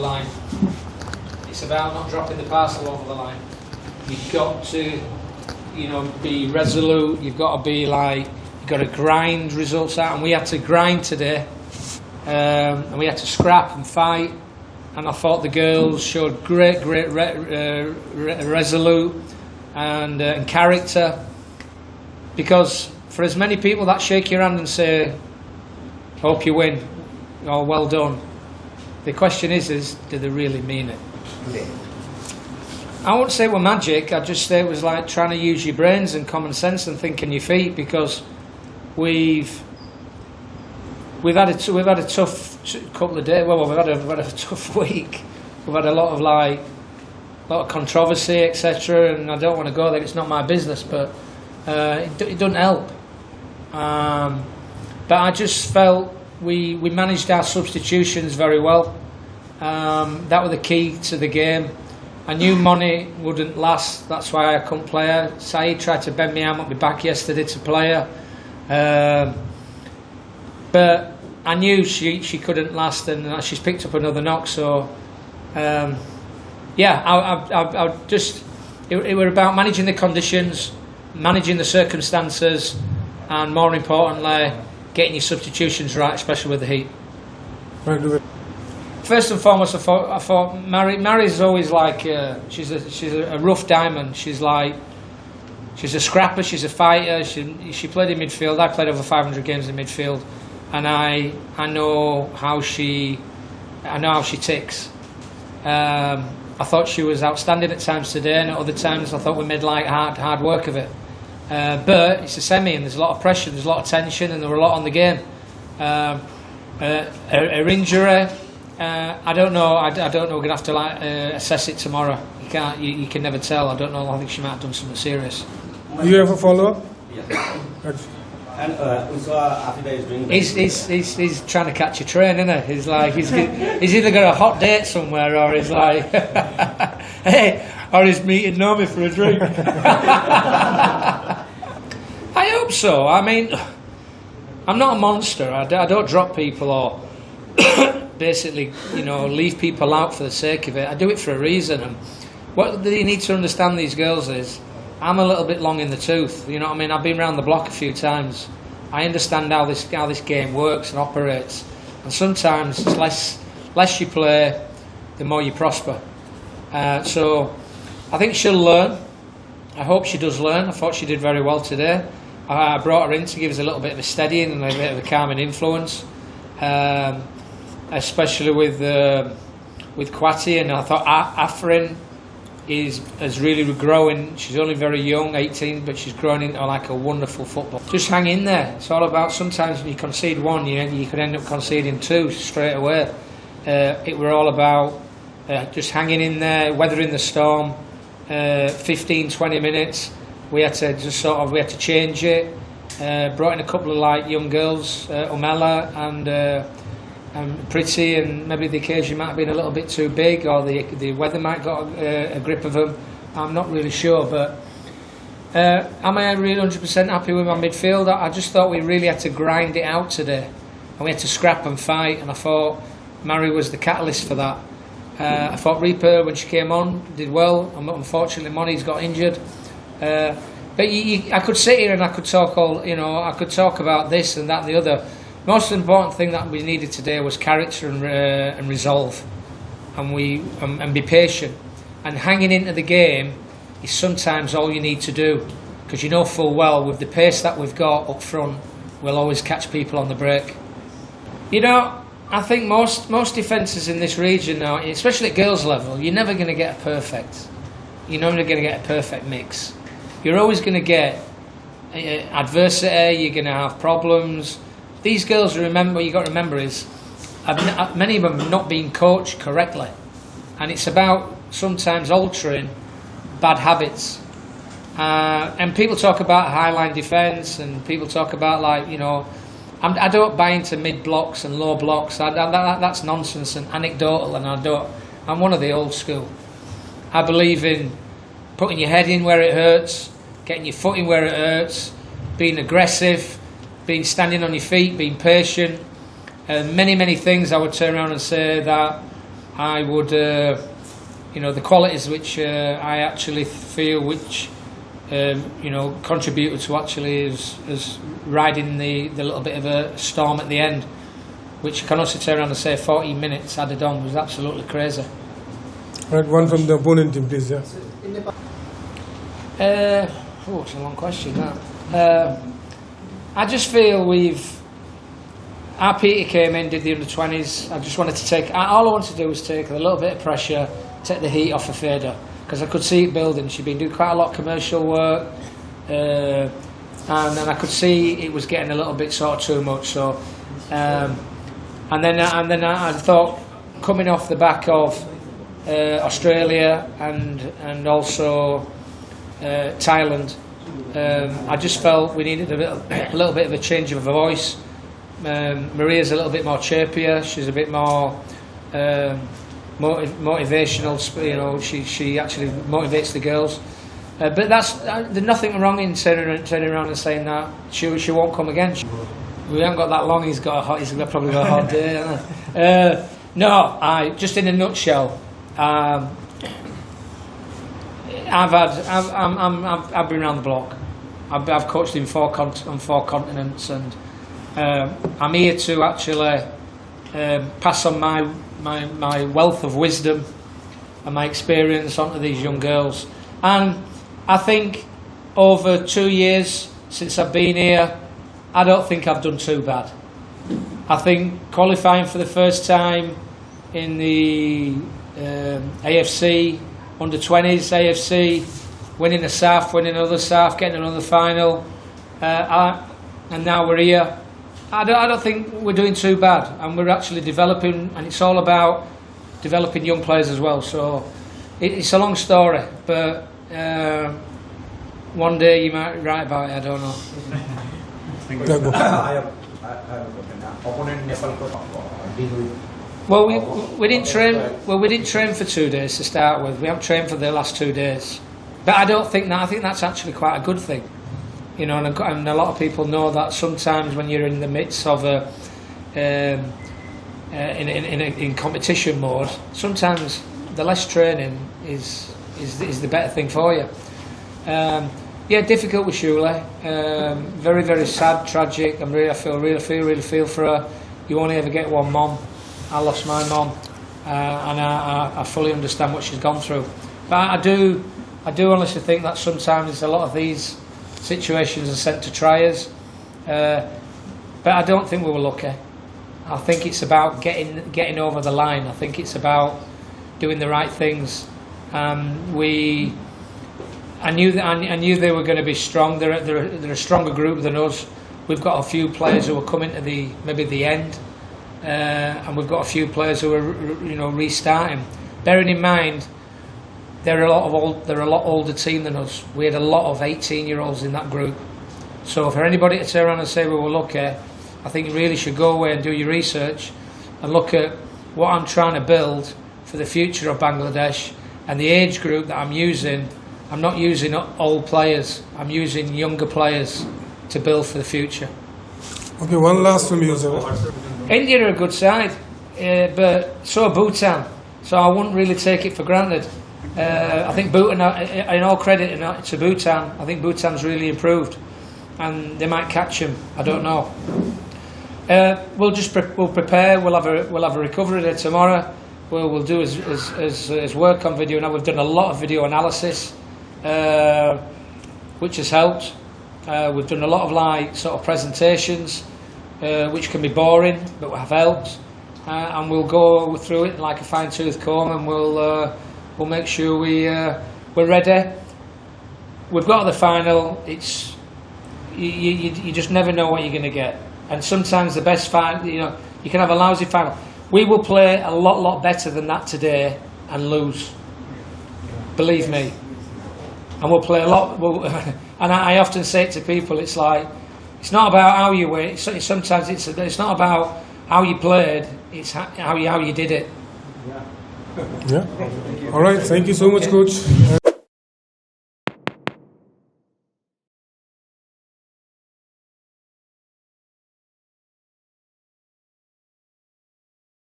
line. It's about not dropping the parcel over the line. You've got to, be resolute. You've got to be like, you've got to grind results out. And we had to grind today, and we had to scrap and fight. And I thought the girls showed great resolute and character. Because for as many people that shake your hand and say, "Hope you win," or "Well done," the question is do they really mean it? I wouldn't say it were magic. I'd just say it was like trying to use your brains and common sense and think on your feet, because we've had a tough couple of days. Well, we've had a tough week. We've had a lot of controversy, etc. And I don't want to go there. It's not my business, but it doesn't help. But I just felt we managed our substitutions very well. That was the key to the game. I knew Moni wouldn't last, that's why I couldn't play her. Saeed tried to bend me arm up my back yesterday to play her. But I knew she couldn't last, and she's picked up another knock, so I just, it were about managing the conditions, managing the circumstances, and more importantly, getting your substitutions right, especially with the heat. First and foremost, I thought Mary's always like she's a rough diamond. She's a scrapper. She's a fighter. She played in midfield. I played over 500 games in midfield, and I know how she ticks. I thought she was outstanding at times today, and at other times I thought we made hard work of it. But it's a semi, and there's a lot of pressure, there's a lot of tension, and there were a lot on the game. Her injury. I don't know. I don't know. We're gonna have to assess it tomorrow. You can't. You can never tell. I don't know. I think she might have done something serious. Do you have a follow-up? Yeah. And we saw Afidah is doing. He's trying to catch a train, isn't he? He's like he's either got a hot date somewhere, or he's like, hey, or he's meeting Naomi for a drink. I hope so. I mean, I'm not a monster. I don't drop people or basically, leave people out for the sake of it. I do it for a reason. And what you need to understand, these girls, is I'm a little bit long in the tooth. You know what I mean? I've been around the block a few times. I understand how this game works and operates. And sometimes it's less you play, the more you prosper. So I think she'll learn. I hope she does learn. I thought she did very well today. I brought her in to give us a little bit of a steadying and a bit of a calming influence. Especially with Kwati, and I thought Afrin is really growing. She's only very young, 18, but she's growing into like a wonderful football. Just hang in there. It's all about, sometimes when you concede one, you could end up conceding two straight away. It were all about just hanging in there, weathering the storm. 15-20 minutes. We had to change it. Brought in a couple of young girls, Umela and Pretty, and maybe the occasion might have been a little bit too big, or the weather might got a grip of them. I'm not really sure, but am I really 100% happy with my midfield? I just thought we really had to grind it out today, and we had to scrap and fight, and I thought Mary was the catalyst for that. I thought Reaper, when she came on, did well. Unfortunately, Moni's got injured. But I could sit here and I could talk I could talk about this and that and the other. Most important thing that we needed today was character and resolve, and be patient. And hanging into the game is sometimes all you need to do, because you know full well with the pace that we've got up front, we'll always catch people on the break. I think most defences in this region now, especially at girls' level, you're never going to get a perfect. You're never going to get a perfect mix. You're always going to get adversity. You're going to have problems. These girls, what you got to remember is, many of them have not been coached correctly, and it's about sometimes altering bad habits. And people talk about high-line defence, and people talk about I don't buy into mid blocks and low blocks. That's nonsense and anecdotal, and I'm one of the old school. I believe in putting your head in where it hurts, getting your foot in where it hurts, being aggressive, standing on your feet, being patient. Many things I would turn around and say that I would, the qualities which I actually feel which, contributed to actually is riding the little bit of a storm at the end, which I can also turn around and say 14 minutes added on was absolutely crazy. Right, one from the opponent team, please. Yeah. It's a long question. That. I just feel our Peter came in, did the under-20s. I just wanted to all I wanted to do was take a little bit of pressure, take the heat off of Feda, because I could see it building. She'd been doing quite a lot of commercial work, and then I could see it was getting a little bit sort of too much. So, and then I thought, coming off the back of Australia and also Thailand, I just felt we needed a little bit of a change of a voice. Maria's a little bit more chirpier. She's a bit more motivational. She actually motivates the girls. But there's nothing wrong in turning around and saying that she won't come again. We haven't got that long. He's probably got a hot day. No, just in a nutshell. I've been around the block. I've coached on four continents, and I'm here to actually pass on my wealth of wisdom and my experience onto these young girls. And I think over 2 years since I've been here, I don't think I've done too bad. I think qualifying for the first time in the AFC under-20s, AFC, winning a SAF, winning another SAF, getting another final, and now we're here. I don't think we're doing too bad, and we're actually developing, and it's all about developing young players as well. So it's a long story, but one day you might write about it. I don't know. Well, we didn't train. Well, we didn't train for 2 days to start with. We haven't trained for the last 2 days, but I don't think that. I think that's actually quite a good thing. And a lot of people know that sometimes when you're in the midst of in competition mode, sometimes the less training is the better thing for you. Difficult with Shula. Very, very sad, tragic. I feel for her. You only ever get one mom. I lost my mom, and I fully understand what she's gone through. But I do honestly think that sometimes a lot of these situations are sent to try us. But I don't think we were lucky. I think it's about getting over the line. I think it's about doing the right things. I knew they were going to be strong. They're a stronger group than us. We've got a few players who are coming to the end, and we've got a few players who are restarting. Bearing in mind, they're a lot older team than us. We had a lot of 18-year-olds in that group. So for anybody to turn around and say we were lucky, I think you really should go away and do your research and look at what I'm trying to build for the future of Bangladesh and the age group that I'm using. I'm not using old players. I'm using younger players to build for the future. Okay, one last from you, sir. India are a good side, but so are Bhutan. So I wouldn't really take it for granted. I think Bhutan, in all credit to Bhutan, I think Bhutan's really improved, and they might catch him. I don't know. We'll prepare. We'll have a recovery day tomorrow. We'll do as work on video. Now we've done a lot of video analysis, which has helped. We've done a lot of sort of presentations, which can be boring, but have helped. And we'll go through it like a fine-tooth comb, and we'll make sure we're ready. We've got to the final. It's you just never know what you're going to get, and sometimes the best final, you can have a lousy final. We will play a lot better than that today and lose. Believe me. And we'll play a lot. And I often say it to people. It's like it's not about how you win. Sometimes it's not about how you played. It's how you did it. Yeah. All right. Thank you so much, Coach.